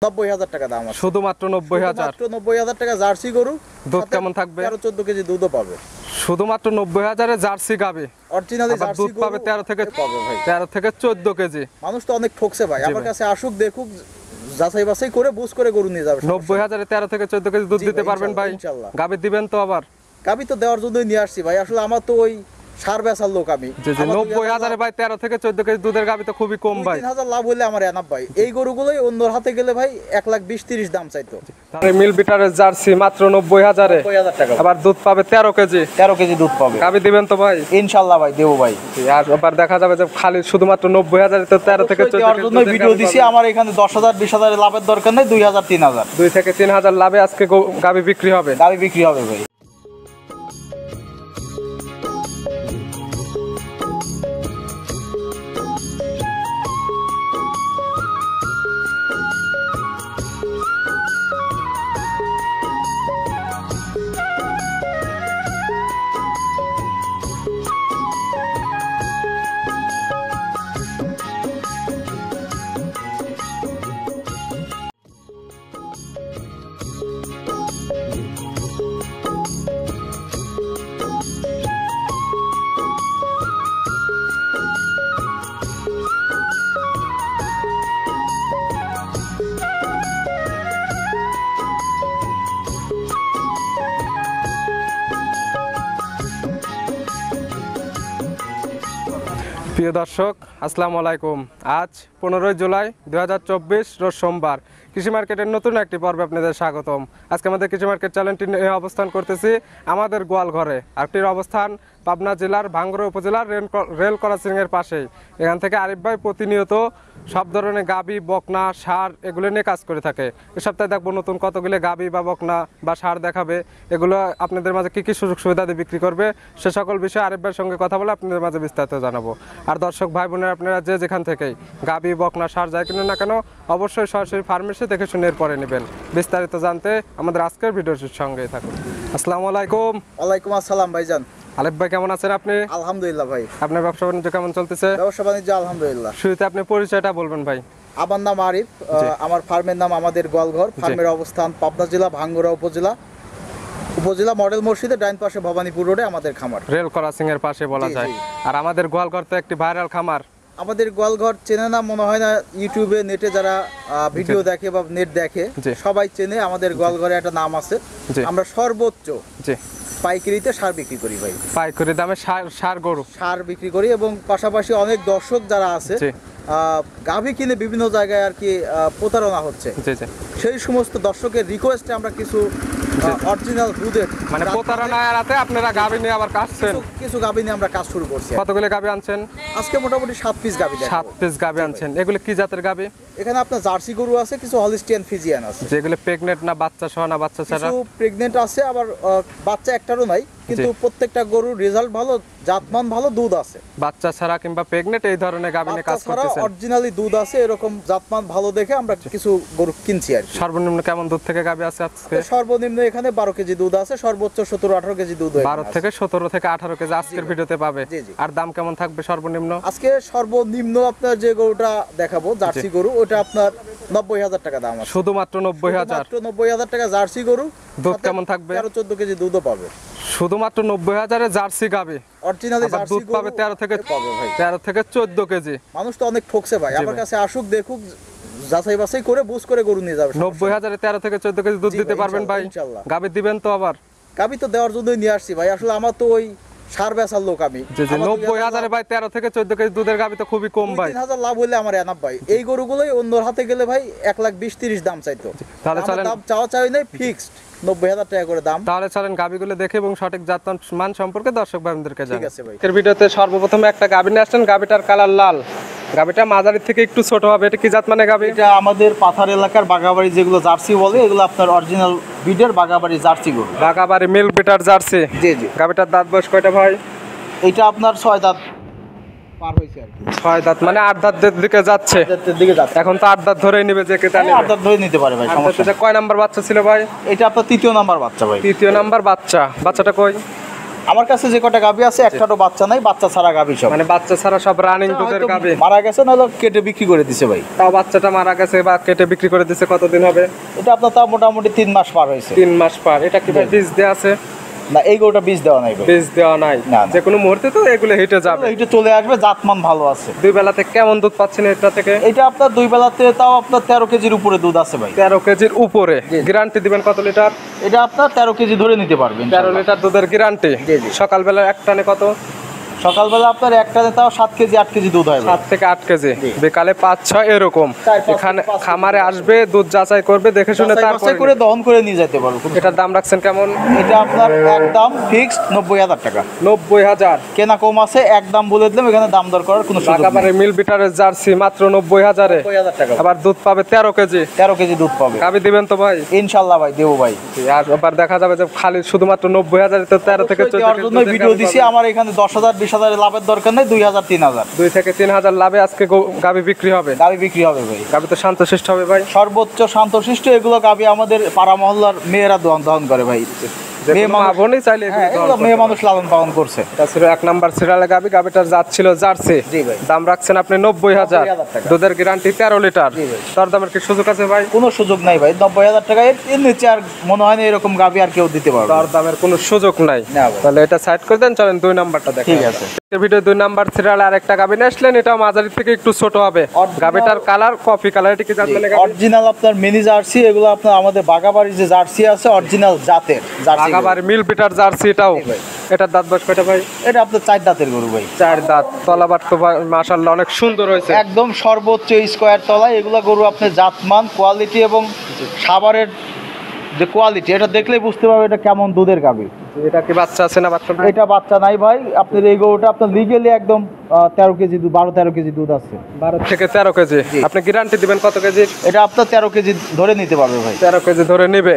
90,000 টাকা দাম আছে। শুধুমাত্র 90,000। মাত্র 90,000 টাকা জার্সি গরু। দুধ কেমন থাকবে? 13-14 কেজি দুধও পাবে। শুধুমাত্র 90,000 এ জার্সি গাবে। অরিজিনালি জার্সি দুধ পাবে 13 থেকে পাবে ভাই। 13 থেকে 14 কেজি। মানুষ তো অনেক ঠকছে ভাই। আমার কাছে আসুক, দেখুক, যাচাই বাছাই করে বুঝ করে গরু নিয়ে যাবে। 90,000 এ 13 থেকে 14 কেজি দুধ দিতে পারবেন ভাই? ইনশাআল্লাহ। গাবে দিবেন তো আবার? গাবি তো দেওয়ার জন্যই নিয়ে আসছি ভাই। আসলে আমার তো ওই সার বেচার লোক আমি। জি 90,000 এ ভাই 13 থেকে 14 কেজি দুধের গাবি তো খুবই কম ভাই। 3,000 লাভ হইলে আমার এনাফ ভাই। এই গরুগুলোই অন্যর হাতে গেলে ভাই 1,20,30 দাম চাইতো। তাহলে মিল বিটারের জার্সি মাত্র 90,000 এ। 90,000 টাকা। আবার দুধ পাবে 13 কেজি। 13 কেজি দুধ পাবে। গাবি দিবেন তো ভাই? ইনশাআল্লাহ ভাই দেব ভাই। আর আবার দেখা যাবে যে খালি শুধুমাত্র 90,000 এ তো 13 থেকে 14 কেজি জন্য ভিডিও দিছি। আমার এখানে 10,000 20,000 এর লাভের দরকার নেই। 2,000 3,000 2 থেকে 3,000 লাভে আজকে গাবি বিক্রি হবে। গাবি বিক্রি হবে ভাই। প্রিয় দর্শক, আসসালামু আলাইকুম। আজ 15 জুলাই 2024 রোজ সোমবার। কৃষি মার্কেটের নতুন একটি পর্বে আপনাদের স্বাগতম। আজকে আমাদের কৃষি মার্কেট চ্যানেলটি নিয়ে অবস্থান করতেছি আমাদের গোয়ালঘরে। একটির অবস্থান পাবনা জেলার ভাঙ্গুড়া উপজেলার রেল ক্রসিংয়ের পাশেই। এখান থেকে আরিফ ভাই প্রতিনিয়ত সব ধরনের গাবি, বকনা, ষাঁড় এগুলো নিয়ে কাজ করে থাকে। এ সপ্তাহে দেখবো নতুন কতগুলো গাবি বা বকনা বা ষাঁড় দেখাবে। এগুলো আপনাদের মাঝে কী কী সুযোগ সুবিধা দিয়ে বিক্রি করবে সে সকল বিষয়ে আরিফ ভাইয়ের সঙ্গে কথা বলে আপনাদের মাঝে বিস্তারিত জানাবো। আর দর্শক ভাই বোনের আপনারা যে যেখান থেকেই গাবি, বকনা, ষাঁড় যাই কিনুন না কেন অবশ্যই সরাসরি ফার্মেসি দেখে শুনে এরপরে নেবেন। বিস্তারিত জানতে আমাদের আজকের ভিডিওটির সঙ্গেই থাকুন। আসসালামু আলাইকুম। ওয়ালাইকুম আসসালাম ভাইজান। আলিফ ভাই কেমন আছেন আপনি? আলহামদুলিল্লাহ ভাই। আপনার ব্যবসা বাণিজ্য কেমন চলতেছে? ব্যবসা বাণিজ্য আলহামদুলিল্লাহ। শুরুতে আপনি পরিচয়টা বলবেন ভাই। আমার নাম আরিফ। আমার ফার্মের নাম আমাদের গোয়ালঘর। ফার্মের অবস্থান পাবনা জেলা ভাঙ্গুড়া উপজেলা মডেল মসজিদের ডাইন পাশে ভবানীপুর রোডে আমাদের খামার। রেল ক্রসিং এর পাশে বলা যায়। আর আমাদের গোয়ালঘর তো একটি ভাইরাল খামার। আমাদের গোয়ালঘর চেনে না মনে হয় না, ইউটিউবে নেটে যারা ভিডিও দেখে বা নেট দেখে সবাই চেনে। আমাদের গোয়ালঘরে একটা নাম আছে। আমরা সর্বোচ্চ পাইকারিতে সার বিক্রি করি ভাই। পাইকারি দামে সার গরু সার বিক্রি করি এবং পাশাপাশি অনেক দর্শক যারা আছে গাভী কিনে বিভিন্ন জায়গায় আর কি প্রতারণা হচ্ছে, সেই সমস্ত দর্শকের রিকোয়েস্টে আমরা কিছু অরিজিনাল দুধের মানে প্রতারণা এড়াতে আপনারা গাভী নিয়ে আবার কাটছেন। কিছু গাভী নিয়ে আমরা কাজ শুরু করছি। কতগুলো গাভী আনছেন আজকে? মোটামুটি 7 পিস গাভী। 7 পিস গাভী আনছেন। এগুলো কি জাতের গাভী? এখানে আপনার জার্সি গরু আছে, কিছু হলিস্টিয়ান ফিজিয়ান আছে। যেগুলো প্রেগনেন্ট না বাচ্চা সহ না বাচ্চা ছাড়া? কিছু প্রেগনেন্ট আছে, আবার বাচ্চা একটারও নাই, কিন্তু প্রত্যেকটা গরুর রেজাল্ট ভালো, জাতমান ভালো, দুধ আছে। বাচ্চা ছাড়া কিংবা প্রেগনেন্ট এই ধরনের গাভী নিয়ে কাজ করতেছেন? অরিজিনালি দুধ আছে, এরকম জাতমান ভালো দেখে আমরা কিছু গরু কিনছি আর কি। সর্বনিম্ন কেমন দুধ থেকে গাভী আছে আজকে? সর্বনিম্ন এখানে 12 কেজি দুধ আছে, সর্বোচ্চ 17-18 কেজি দুধ। 12 থেকে 17 থেকে 18 কেজি আজকের ভিডিওতে পাবে। আর দাম কেমন থাকবে সর্বনিম্ন? আজকে সর্বনিম্ন আপনার যে গরুটা দেখাবো জার্সি গরু, ওটা আপনার 90,000 টাকা দাম আছে। শুধুমাত্র 90,000? 90,000 টাকা জার্সি গরু। দুধ কেমন থাকবে? 13-14 কেজি দুধও পাবে। শুধুমাত্র 90,000 এ জার্সি গাভী। অরিজিনালি জার্সি দুধ পাবে 13 থেকে পাবে ভাই। 13 থেকে 14 কেজি। মানুষ তো অনেক ঠকছে ভাই। আমার কাছে আসুক, দেখুক, যাচাই বাছাই করে বুঝ করে গরু নিয়ে যাবে। 90,000 এ 13 থেকে 14 কেজি দুধ দিতে পারবেন ভাই? ইনশাআল্লাহ। গাভী দিবেন তো আবার? গাভী তো দেওয়ার জন্যই নিয়ে আসছি ভাই। আসলে আমার তো ওই সার বেচার লোক আমি। 90,000 এ ভাই 13 থেকে 14 কেজি দুধের গাভী তো খুবই কম ভাই। 3,000 লাভ হইলে আমার এনাফ ভাই। এই গরুগুলোই অন্যর হাতে গেলে ভাই 1,20,30 দাম চাইতো। তাহলে চলেন, দাম চাওয়া চাই নাই, ফিক্সড 90,000 টাকা করে দাম। তাহলে চলেন গাভীগুলো দেখে এবং সঠিক জাত মান সম্পর্কে দর্শক ভাইদেরকে জানাই। ঠিক আছে ভাই। এর ভিডিওতে সর্বপ্রথমে একটা গাভী নিয়ে আসছেন। গাভীটার কালার লাল। গাভীটা মাঝারি থেকে একটু ছোট হবে। এটা কি জাত মানে গাভী? এটা আমাদের পাথার এলাকার বাগাবাড়ি যেগুলো জার্সি বলে, এগুলো আপনার অরিজিনাল বিডের বাগাবাড়ি জার্সি গরু। বাগাবাড়ি মিল বিটার জার্সি। জি জি। গাভীটার দাঁত বয়স কয়টা ভাই? এটা আপনার 6 দাঁত পার হইছে আর কি। 6 দাঁত মানে 8 দাঁতের দিকে যাচ্ছে। এখন তো 8 দাঁত ধরেই নেবে, যে কেতা নেবে 8 দাঁত ধরে নিতে পারে ভাই, সমস্যা নেই। কয় নাম্বার বাচ্চা ছিল ভাই? এটা আপনার 3য় নাম্বার বাচ্চা ভাই। 3য় নাম্বার বাচ্চা। বাচ্চাটা কই? আমার কাছে যে কটা গাভী আছে একটারও বাচ্চা নাই, বাচ্চা ছাড়া গাভী সব। মানে বাচ্চা ছাড়া সব রানিং দুধের গাভী মারা গেছে, নাহলে কেটে বিক্রি করে দিছে ভাই। তাও বাচ্চাটা মারা গেছে বা কেটে বিক্রি করে দিছে, কতদিন হবে? এটা আপনার তাও মোটামুটি 3 মাস পার হয়েছে। 3 মাস পার। এটা কি ভাই বীজ দেওয়া আছে? না, এই গরুটা বীজ দেওয়া নাই ভাই। বীজ দেওয়া নাই। না, যে কোনো মুহূর্তে তো এগুলো হিটে যাবে, হিটে চলে আসবে, জাতমান ভালো আছে। দুই বেলাতে কেমন দুধ পাচ্ছেন এটা থেকে? এটা আপনার দুই বেলাতে তাও আপনার 13 কেজির উপরে দুধ আছে ভাই। 13 কেজির উপরে। গ্যারান্টি দিবেন কত লিটার? এটা আপনার 13 কেজি ধরে নিতে পারবেন। 13 লিটার দুধের গ্যারান্টি। সকালবেলা এক টানে কত? সকালবেলা আপনার একটাতে তাও 7 কেজি 8 কেজি দুধ হয়। 7 থেকে 8 কেজি। বিকালে 5-6 এরকম। এখানে খামারে আসবে, দুধ যাচাই করবে, দেখে শুনে তারপরে করে দহন করে নিয়ে যেতে পারবো। এটার দাম রাখছেন কেমন? এটা আপনার একদম ফিক্সড 90,000 টাকা। 90,000। কেনা কম আছে, একদম বলে দিলাম, এখানে দাম দর করার কোনো সুযোগ নেই। একেবারে মিল বিটারের জার্সি মাত্র 90,000 এ। 90,000 টাকা। আবার দুধ পাবে 13 কেজি। 13 কেজি দুধ পাবে। গাবি দিবেন তো ভাই? ইনশাআল্লাহ ভাই দেবো ভাই। আর এবার দেখা যাবে যে খালি শুধুমাত্র 90,000 এ তো 13 থেকে 14 কেজি জন্য ভিডিও দিছি। আমার এখানে 10,000 20,000 এর লাভের দরকার নেই, 2,000 3,000। 2 থেকে 3,000 লাভে আজকে গাবি বিক্রি হবে। গাবি বিক্রি হবে ভাই। গাবি তো শান্তশিষ্ট হবে ভাই। সর্বোচ্চ শান্তশিষ্ট এগুলো গাবি আমাদের পাড়া মহল্লার মেয়েরা দহন করে ভাই। মেয়ে মানুষ লালন পালন করছে। এটা ছিল 1 নাম্বার সিরিয়ালে গাবি। গাবিটার জাত ছিল জার্সি। জি ভাই। দাম রাখছেন আপনি 90,000। দুধের গ্যারান্টি 13 লিটার। তার দামের কি সুযোগ আছে ভাই? কোনো সুযোগ নাই ভাই। 90,000 টাকা এর নিচে আর মনে হয় না এরকম গাবি আর কেউ দিতে পারবে। তার দামের কোনো সুযোগ নাই। তাহলে এটা সাইড করে দেন, চলেন 2 নাম্বারটা দেখেন। ঠিক আছে। ভিডিও 2 নাম্বার সিরিয়ালে আরেকটা গাবি নিয়ে আসলেন। এটা মাঝারি থেকে একটু ছোট হবে। গাবিটার কালার কফি কালার। এটা কি জানবেন? অরিজিনাল আপনার মিনি জার্সি। এগুলো আপনার আমাদের বাগাবাড়ির যে জার্সি আছে অরিজিনাল জাতের জার্সি। বাগাবাড়ি মিল বিটার জার্সি এটাও। এটার দাঁত বয়স কয়টা ভাই? এটা আপনার 4 দাঁতের গরু ভাই। 4 দাঁত। তলাবাট তো মাশাআল্লাহ অনেক সুন্দর হয়েছে। একদম সর্বোচ্চ স্কয়ার তলায়। এগুলা গরু আপনার জাতমান, কোয়ালিটি এবং সাবারের যে কোয়ালিটি, এটা দেখলেই বুঝতে পারবে এটা কেমন দুধের গাবি। এটা কি বাচ্চা আছে না বাচ্চা? এটা বাচ্চা নাই ভাই। আপনার এই গরুটা আপনার লিগেলি একদম 13 কেজি দুধ, 12-13 কেজি দুধ আছে। 12 থেকে 13 কেজি। আপনি গ্যারান্টি দিবেন কত কেজি? এটা আপনার 13 কেজি ধরে নিতে পারবে ভাই। 13 কেজি ধরে নিবে।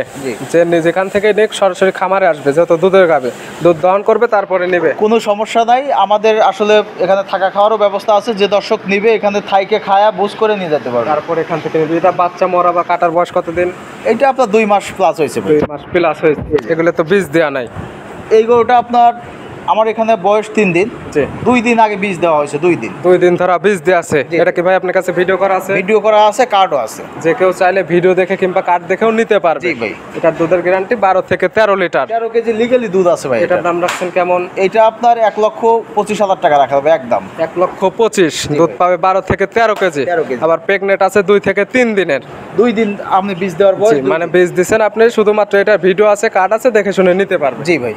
যে যেখান থেকে নেক সরাসরি খামারে আসবে, যেহেতু দুধের গাবে, দুধ দহন করবে তারপরে নিবে। কোনো সমস্যা নাই। আমাদের আসলে এখানে থাকা খাওয়ারও ব্যবস্থা আছে। যে দর্শক নিবে এখানে থাইকে খায়া বুঝ করে নিয়ে যেতে পারবে। তারপর এখান থেকে নিবে। এটা বাচ্চা মরা বা কাটার বয়স কতদিন? এটা আপনার 2 মাস প্লাস হয়েছে ভাই। 2 মাস প্লাস হয়েছে। এগুলো তো বীজ দেওয়া নাই। এই গরুটা আপনার আমার এখানে বয়স 3 দিন। 2 দিন আগে বীজ দেওয়া হয়েছে। 2 দিন ধরা বীজ দেওয়া আছে। এটা কি ভাই আপনার কাছে ভিডিও করা আছে? ভিডিও করা আছে, কার্ডও আছে। যে কেউ চাইলে ভিডিও দেখে কিংবা কার্ড দেখেও নিতে পারবে। জি ভাই। এটার দুধের গ্যারান্টি 12 থেকে 13 লিটার। 13 কেজি লিগ্যালি দুধ আছে ভাই। এটার দাম রাখছেন কেমন? এটা আপনার 1,25,000 টাকা রাখা হবে একদম। 1,25,000। দুধ পাবে 12 থেকে 13 কেজি। আবার প্রেগনেন্ট আছে 2 থেকে 3 দিনের। 2 দিন আপনি বীজ দেওয়ার পর মানে বীজ দিচ্ছেন আপনি, শুধুমাত্র এটা ভিডিও আছে, কার্ড আছে, দেখে শুনে নিতে পারবেন। জি ভাই।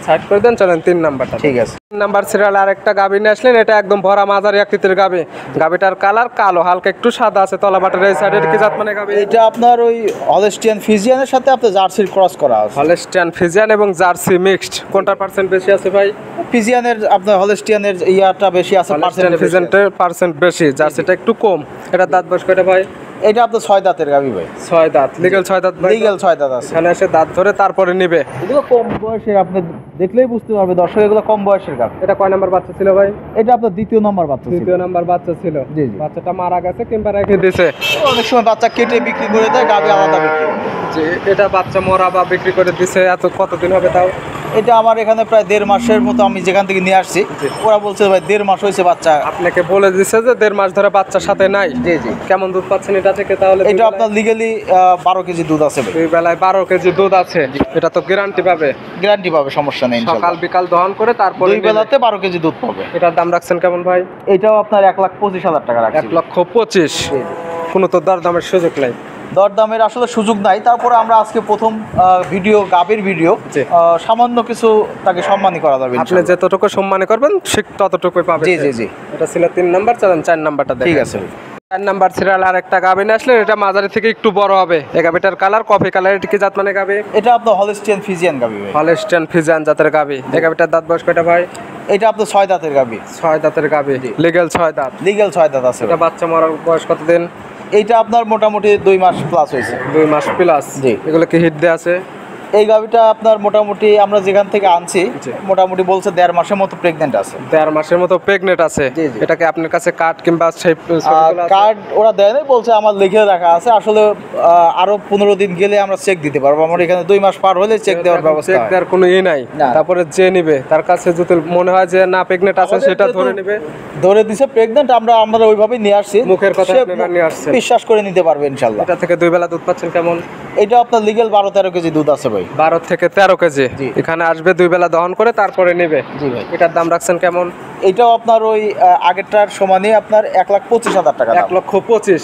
সাইড করে দেন, চলেন 3 নাম্বারটা। ঠিক আছে। 3 নাম্বার সিরিয়াল আরেকটা গাবি নিয়ে আসলেন। এটা একদম ভরা মাঝারি আকৃতির গাবি। গাবিটার কালার কালো, হালকা একটু সাদা আছে তলাবাটের এই সাইডে। কি জাত মানে গাবি? এটা আপনার ওই হলস্টিয়ান ফিজিয়ানের সাথে আপনার জার্সির ক্রস করা আছে। হলস্টিয়ান ফিজিয়ান এবং জার্সি মিক্সড। কোনটা পার্সেন্ট বেশি আছে ভাই? ফিজিয়ানের আপনার হলস্টিয়ানের ইয়াটা বেশি আছে, ফিজিয়ানের পার্সেন্ট বেশি, জার্সিটা একটু কম। এটা দাঁত বয়স কয়টা ভাই? এটা আপনার 6 দাঁতের গাবি ভাই। 6 দাঁত। লিগ্যাল 6 দাঁত ভাই? লিগ্যাল 6 দাঁত আছে। এখানে এসে দাঁত ধরে তারপরে নিবে। এগুলো কম বয়সের, আপনি দেখলেই বুঝতে পারবে দর্শক এগুলো কম বয়সের গাবি। এটা কয় নাম্বার বাচ্চা ছিল ভাই? এটা আপনার 2য় নাম্বার বাচ্চা ছিল। 2য় নাম্বার বাচ্চা ছিল। জি জি। বাচ্চাটা মারা গেছে কিংবা রেখে দিয়েছে। অনেক সময় বাচ্চা কেটে বিক্রি করে দেয়, গাবি আলাদা বিক্রি করে। যে এটা বাচ্চা মরা বা বিক্রি করে দিছে, এত কতদিন হবে তাও? এটা আমার এখানে প্রায় 1.5 মাসের মতো আমি যেখান থেকে নিয়ে আসছি। ওরা বলছে ভাই 1.5 মাস হয়েছে বাচ্চা। আপনাকে বলে দিছে যে 1.5 মাস ধরে বাচ্চার সাথে নাই। জি জি। কেমন দুধ পাচ্ছেন এটা থেকে তাহলে? এটা আপনার লিগ্যালি 12 কেজি দুধ আছে ভাই। 2 বেলায় 12 কেজি দুধ আছে। এটা তো গ্যারান্টি পাবে? গ্যারান্টি পাবে, সমস্যা নেই ইনশাআল্লাহ। সকাল বিকাল দহন করে তারপরে 2 বেলাতে 12 কেজি দুধ পাবে। এটার দাম রাখছেন কেমন ভাই? এটাও আপনার 1,25,000 টাকা রাখছি। 1,25,000। কোনো তো দরদামের সুযোগ নাই। দরদামের আসলে সুযোগ নাই। তারপরে আমরা আজকে প্রথম ভিডিও, গাবের ভিডিও, সামান্য কিছু তাকে সম্মানী করা যাবে। আপনি যতটুকু সম্মানী করবেন ঠিক ততটুকুই পাবেন। জি জি জি। এটা ছিল 3 নাম্বার। চলেন 4 নাম্বারটা দেখেন। ঠিক আছে। 4 নাম্বার সিরিয়াল আরেকটা গাবি নিয়ে আসলে। এটা মাঝারি থেকে একটু বড় হবে। এই গাবিটার কালার কফি কালার। এটা কি জাত মানে গাবি? এটা আপনার হলস্টিয়ান ফিজিয়ান গাবি ভাই। হলস্টিয়ান ফিজিয়ান জাতের গাবি। এই গাবিটার দাঁত বয়স কয়টা ভাই? এটা আপনার 6 দাঁতের গাবি। 6 দাঁতের গাবি। লিগ্যাল 6 দাঁত। লিগ্যাল 6 দাঁত আছে। এটা বাচ্চা মরার বয়স কতদিন? এইটা আপনার মোটামুটি 2 মাস প্লাস হয়েছে। 2 মাস প্লাস। জি। এগুলো কি হিট দেয়া আছে? এই গাভিটা আপনার মোটামুটি আমরা যেখান থেকে আনছি মোটামুটি বলছে 1.5 মাসের মতো প্রেগনেন্ট আছে। 1.5 মাসের মতো প্রেগনেন্ট আছে। এটাকে আপনার কাছে কার্ড কিংবা কার্ড ওরা দেয় নাই, বলছে আমার লিখে রাখা আছে। আসলে আরো 15 দিন গেলে আমরা চেক দিতে পারবো। আমার এখানে 2 মাস পার হলে চেক দেওয়ার ব্যবস্থা। চেক দেওয়ার কোনো নাই। তারপরে যে নিবে তার কাছে যদি মনে হয় যে না প্রেগনেন্ট আছে সেটা ধরে দিছে প্রেগনেন্ট, আমরা ওইভাবেই নিয়ে আসছি। মুখের কথা আপনারা নিয়ে আসছেন, বিশ্বাস করে নিতে পারবে ইনশাআল্লাহ। এটা থেকে 2 বেলা দুধ পাচ্ছেন কেমন? এটা আপনার লিগ্যাল 12-13 কেজি দুধ আছে ভাই। 12 থেকে 13 কেজি এখানে আসবে, 2 বেলা দহন করে তারপরে নেবে। জি ভাই। এটার দাম রাখছেন কেমন? এটাও আপনার ওই আগেরটার সমানই আপনার 1,25,000 টাকা। 1,25,000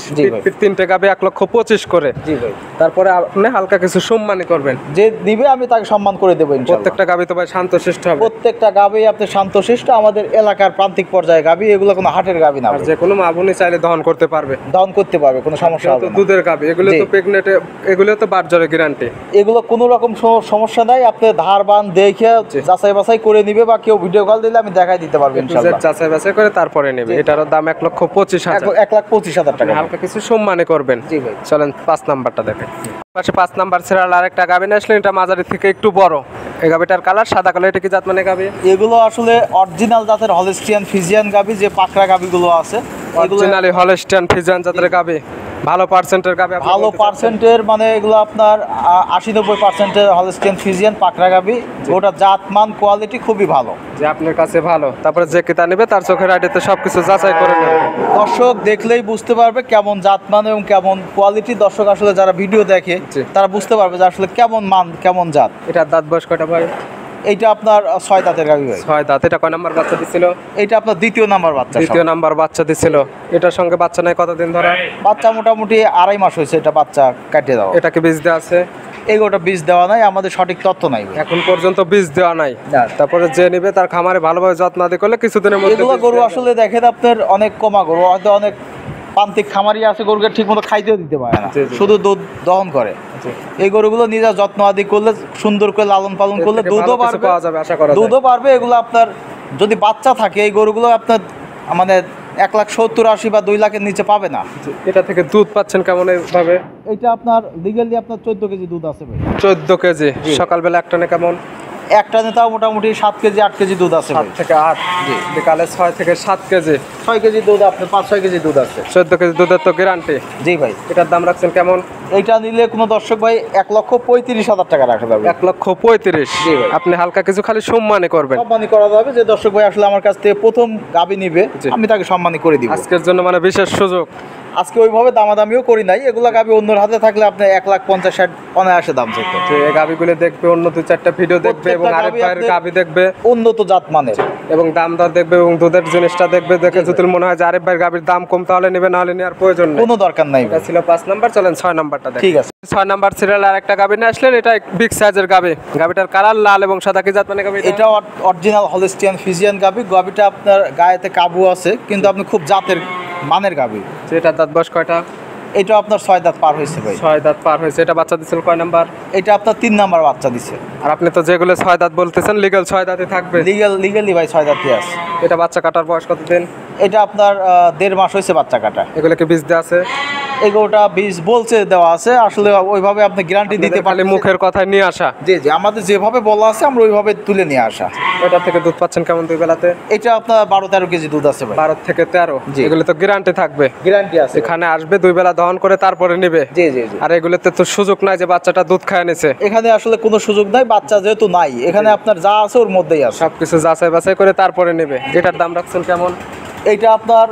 3 গাবে 1,25,000 করে। জি ভাই। তারপরে আপনি হালকা কিছু সম্মানই করবেন, যে দিবে আমি তাকে সম্মান করে দেবো ইনশাআল্লাহ। প্রত্যেকটা গাবি তো ভাই শান্তশিষ্ট হবে। প্রত্যেকটা গাবি আপনি শান্তশিষ্ট, আমাদের এলাকার প্রান্তিক পর্যায়ে গাবি, এগুলো কোনো হাটের গাবি না। আর যে কোনো মা বোনই চাইলে দহন করতে পারবে, কোনো সমস্যা হবে না। দুধের গাবি এগুলো তো প্রেগনেন্টে, এগুলো তো বারজরে গ্যারান্টি। এগুলো কোনো রকম সমস্যা নাই। আপনি ধার বান দেখে যাচাই বাছাই করে নিবে, বা কেউ ভিডিও কল দিলে আমি দেখাই দিতে পারবো ইনশাআল্লাহ। যাচাই বাছাই করে তারপরে নেবে। এটার দাম 1,25,000। 1,25,000 টাকা। হালকা কিছু সম্মানই করবেন। জি ভাই। চলেন 5 নাম্বারটা দেখেন। পাশে 5 নাম্বার সিরিয়াল আরেকটা গাবি নিয়ে আসলেন, এটা মাঝারি থেকে একটু বড়। এই গাবিটার কালার সাদা কালার। এটা কি জাত মানে গাবি? এগুলো আসলে অরিজিনাল জাতের হলস্টিয়ান ফিজিয়ান গাবি, যে পাকড়া গাবিগুলো আছে। অরিজিনালি হলস্টিয়ান ফিজিয়ান জাতের গাবি, ভালো পার্সেন্টের গাবি। ভালো পার্সেন্টের মানে এগুলো আপনার 80-90% হলস্টিয়ান ফিজিয়ান পাকড়া গাবি। ওটা জাত মান কোয়ালিটি খুবই ভালো, যে আপনার কাছে ভালো। তারপরে যে কিতা নেবে তার চোখের আইডিতে সবকিছু যাচাই করে নেবে। দর্শক দেখলেই বুঝতে পারবে কেমন জাত মান এবং কেমন কোয়ালিটি। দর্শক আসলে যারা ভিডিও দেখে তারা বুঝতে পারবে যে আসলে কেমন মান কেমন জাত। এটার দাঁত বয়স কয়টা ভাই? এইটা আপনার 6 দাঁতের গাভী ভাই। 6 দাঁত। এটা কয় নাম্বার বাচ্চা দিছিল? এটা আপনার দ্বিতীয় নাম্বার বাচ্চা। দ্বিতীয় নাম্বার বাচ্চা দিছিল। এটার সঙ্গে বাচ্চা নাই কতদিন ধরে? বাচ্চা মোটামুটি 2.5 মাস হয়েছে। এটা বাচ্চা কাটিয়ে দাও। এটাকে বীজ দেওয়া আছে? এগুলোটা বীজ দেওয়া নাই, আমাদের সঠিক তথ্য নাই এখন পর্যন্ত বীজ দেওয়া নাই। তারপরে যে নেবে তার খামারে ভালোভাবে যত্ন না করলে কিছুদিনের মধ্যে। এগুলো গরু আসলে দেখেন আপনার অনেক কমা গরু, হয়তো অনেক প্রান্তিক খামারি আছে গরুকে ঠিক মতো খাইতেও দিতে পারে না, শুধু দুধ দহন করে। এই গরুগুলো নিজের যত্ন আদি করলে, সুন্দর করে লালন পালন করলে দুধও বাড়বে, দুধও বাড়বে। এগুলো আপনার যদি বাচ্চা থাকে, এই গরুগুলো আপনার মানে 1,70,000-80 বা 2 লাখের নিচে পাবে না। এটা থেকে দুধ পাচ্ছেন কেমন ভাবে? এটা আপনার লিগ্যালি আপনার 14 কেজি দুধ আছে ভাই। 14 কেজি। সকালবেলা এক টানে কেমন? একটা নেতাও মোটামুটি 7 কেজি 8 কেজি দুধ আছে। 7 থেকে 8। জি। বিকালে 6 থেকে 7 কেজি। 6 কেজি দুধ আপনার 5-6 কেজি দুধ আছে। 14 কেজি দুধের তো গ্যারান্টি। জি ভাই। এটার দাম রাখছেন কেমন? এইটা নিলে কোনো দর্শক ভাই 1,35,000 টাকা রাখা যাবে। 1,35,000। জি ভাই। আপনি হালকা কিছু খালি সম্মানই করবেন। সম্মানই করা যাবে। যে দর্শক ভাই আসলে আমার কাছ থেকে প্রথম গাবি নিবে, আমি তাকে সম্মানই করে দিব। আজকের জন্য মানে বিশেষ সুযোগ। আজকে ওইভাবে দামাদামিও করি নাই। এগুলা গাবি অন্যর হাতে থাকলে আপনি 1,50,000 অনায়াসে দাম চাইতো। এই গাবিগুলো দেখবে, অন্য 2-4টা ভিডিও দেখবে এবং আরেক ভাইয়ের গাবি দেখবে উন্নত জাত মানের, এবং দাম দর দেখবে এবং দুধের জিনিসটা দেখবে। দেখে যদি মনে হয় যে আরেক ভাইয়ের গাবির দাম কম তাহলে নেবে, নাহলে নেওয়ার প্রয়োজন নেই, কোনো দরকার নাই। এটা ছিল 5 নাম্বার। চলেন 6 নাম্বারটা দেখেন। ঠিক আছে। 6 নাম্বার সিরিয়াল আরেকটা গাবি নিয়ে আসলেন। এটা বিগ সাইজের গাবি। গাবিটার কালার লাল এবং সাদা। কি জাত মানে গাবি? এটা অরিজিনাল হলস্টিয়ান ফিজিয়ান গাবি। গাবিটা আপনার গায়েতে কাবু আছে, কিন্তু আপনি খুব জাতের মানের গাবি। এটা দাঁত বয়স কয়টা? এটা আপনার 6 দাঁত পার হয়েছে ভাই। 6 দাঁত পার হয়েছে। এটা বাচ্চা দিছিল কয় নাম্বার? এটা আপনার 3 নাম্বার বাচ্চা দিছে। আর আপনি তো যেগুলো 6 দাঁত বলতেছেন লিগ্যাল 6 দাঁতই থাকবে। লিগ্যালি ভাই 6 দাঁতই আছে। এটা বাচ্চা কাটার বয়স কতদিন? এটা আপনার 1.5 মাস হয়েছে বাচ্চা কাটা। এগুলো কি বীজ দেওয়া আছে? এগুলোটা বীজ বলছে দেওয়া আছে। আসলে ওইভাবে আপনি গ্যারান্টি দিতে পারলে মুখের কথায় নিয়ে আসা। জি জি, আমাদের যেভাবে বলা আছে আমরা ওইভাবে তুলে নিয়ে আসা। এটা থেকে দুধ পাচ্ছেন কেমন 2 বেলাতে? এটা আপনার 12-13 কেজি দুধ আছে ভাই। 12 থেকে 13। এগুলো তো গ্যারান্টি থাকবে। গ্যারান্টি আছে। এখানে আসবে 2 বেলা দহন করে তারপরে নেবে। জি জি জি। আর এগুলোতে তো সুযোগ নাই যে বাচ্চাটা দুধ খায় নিছে। এখানে আসলে কোনো সুযোগ নাই, বাচ্চা যেহেতু নাই। এখানে আপনার যা আছে ওর মধ্যেই আছে। সবকিছু যাচাই বাছাই করে তারপরে নেবে। এটার দাম রাখছেন কেমন? এইটা আপনার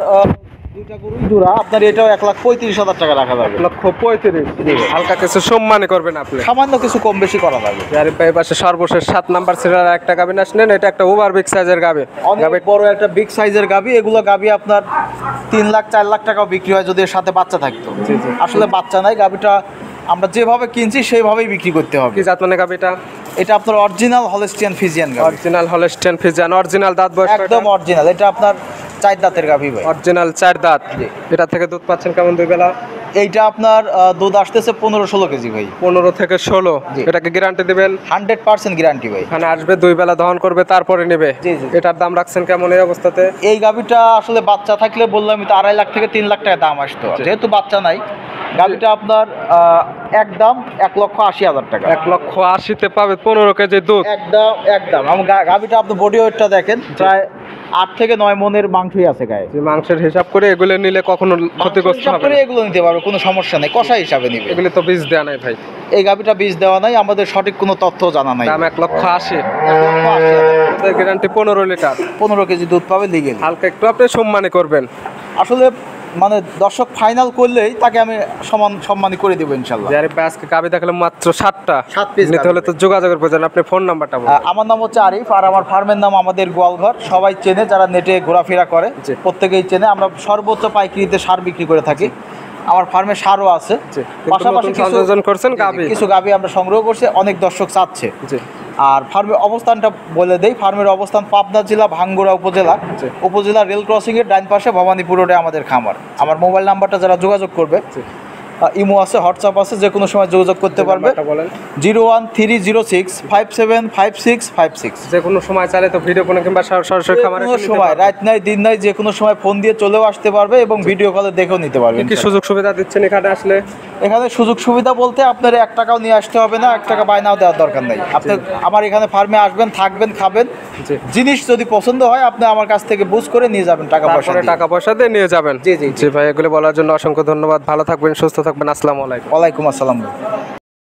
দুইটা গরুই জোড়া, আপনার এটাও 1,35,000 টাকা রাখা যাবে। 1,35,000। হালকা কিছু সম্মানই করবেন আপনি, সামান্য কিছু কম বেশি করা যাবে। আরে ভাই পাশে সর্বশেষ 7 নাম্বার সিরিয়াল একটা গাবি আসলেন। এটা একটা ওভার বিগ সাইজের গাবি। অনেক বড় একটা বিগ সাইজের গাবি। এগুলো গাবি আপনার 3 লাখ 4 লাখ টাকাও বিক্রি হয় যদি এর সাথে বাচ্চা থাকতো। আসলে বাচ্চা নাই। গাবিটা আমরা যেভাবে কিনছি সেইভাবেই বিক্রি করতে হবে। কি জাত মানে গাবিটা? এটা আপনার অরিজিনাল হলস্টিয়ান ফিজিয়ান গাবি। Original Holstein Friesian. অরিজিনাল দাঁত বয়স একদম অরিজিনাল। এটা আপনার 4 দাঁতের গাভী ভাই। অরিজিনাল 4 দাঁত। এটা থেকে দুধ পাচ্ছেন কেমন দুই বেলা? এইটা আপনার দুধ আসতেছে 15-16 কেজি ভাই। 15 থেকে 16। এটাকে গ্যারান্টি দিবেন? 100% গ্যারান্টি ভাই। মানে আসবে দুই বেলা দহন করবে তারপরে নেবে। জি জি। এটার দাম রাখছেন কেমন এই অবস্থাতে? এই গাভীটা আসলে বাচ্চা থাকলে বললামই তো 2.5 লাখ থেকে 3 লাখ টাকা দাম আসতো, যেহেতু বাচ্চা নাই গাভীটা আপনার একদম 1,80,000 টাকা। 1,80,000-তে পাবে 15 কেজি দুধ। একদম গাভীটা আপনি বডি ওয়েটটা দেখেন, প্রায় 8 থেকে 9 মনের মাংসই আছে গায়ে। যে মাংসের হিসাব করে এগুলো নিলে কখনো ক্ষতিগ্রস্ত হবে না, এগুলো নিতে পারবে, কোনো সমস্যা নেই, কষা হিসাবে নিবে। এগুলো তো বীজ দেয়া নাই ভাই। এই গাভীটা বীজ দেওয়া নাই, আমাদের সঠিক কোনো তথ্য জানা নাই। দাম 1,80,000। 1,80,000 গ্যারান্টি 15 লিটার। 15 কেজি দুধ পাবে লিগেল। হালকা একটু আপনি সম্মানী করবেন। আসলে মানে দর্শক ফাইনাল করলেই তাকে আমি সম্মানী করে দেবো ইনশাল্লাহ। যারে আজকে গাবি দেখালাম মাত্র 7টা। 7 পিস নিতে হলে তো যোগাযোগের প্রয়োজন। আপনি ফোন নাম্বারটা বলুন। আমার নাম হচ্ছে আরিফ, আর আমার ফার্মের নাম আমাদের গোয়ালঘর। সবাই চেনে, যারা নেটে ঘোরাফেরা করে প্রত্যেকেই চেনে। আমরা সর্বোচ্চ পাইকারিতে সার বিক্রি করে থাকি। আমার ফার্মে সারও আছে, পাশাপাশি কিছু গাভী আমরা সংগ্রহ করছি, অনেক দর্শক চাচ্ছে। আর ফার্মের অবস্থানটা বলে দেই, ফার্মের অবস্থান পাবনা জেলা ভাঙ্গুড়া উপজেলা রেল ক্রসিং এর ডাইন পাশে ভবানীপুর রোডে আমাদের খামার। আমার মোবাইল নাম্বারটা যারা যোগাযোগ করবে, ইমো আছে, হোয়াটসঅ্যাপ আছে, যে কোনো সময় যোগাযোগ করতে পারবে। 01306575656। যে কোনো সময় চাইলে তো ভিডিও ফোনে কিংবা সরাসরি খামারে কোনো সময়, রাত নাই দিন নাই, যে কোনো সময় ফোন দিয়ে চলেও আসতে পারবে এবং ভিডিও কলে দেখেও নিতে পারবে। কি সুযোগ সুবিধা দিচ্ছেন এখানে আসলে? এখানে সুযোগ সুবিধা বলতে আপনার 1 টাকাও নিয়ে আসতে হবে না, 1 টাকা বায়নাও দেওয়ার দরকার নাই। আপনি আমার এখানে ফার্মে আসবেন, থাকবেন, খাবেন, জিনিস যদি পছন্দ হয় আপনি আমার কাছ থেকে বুঝ করে নিয়ে যাবেন, টাকা পয়সা দিয়ে নিয়ে যাবেন। জি জি জি ভাই, এগুলো বলার জন্য অসংখ্য ধন্যবাদ। ভালো থাকবেন, সুস্থ থাকবেন। আসসালামু আলাইকুম। ওয়ালাইকুম আসসালাম।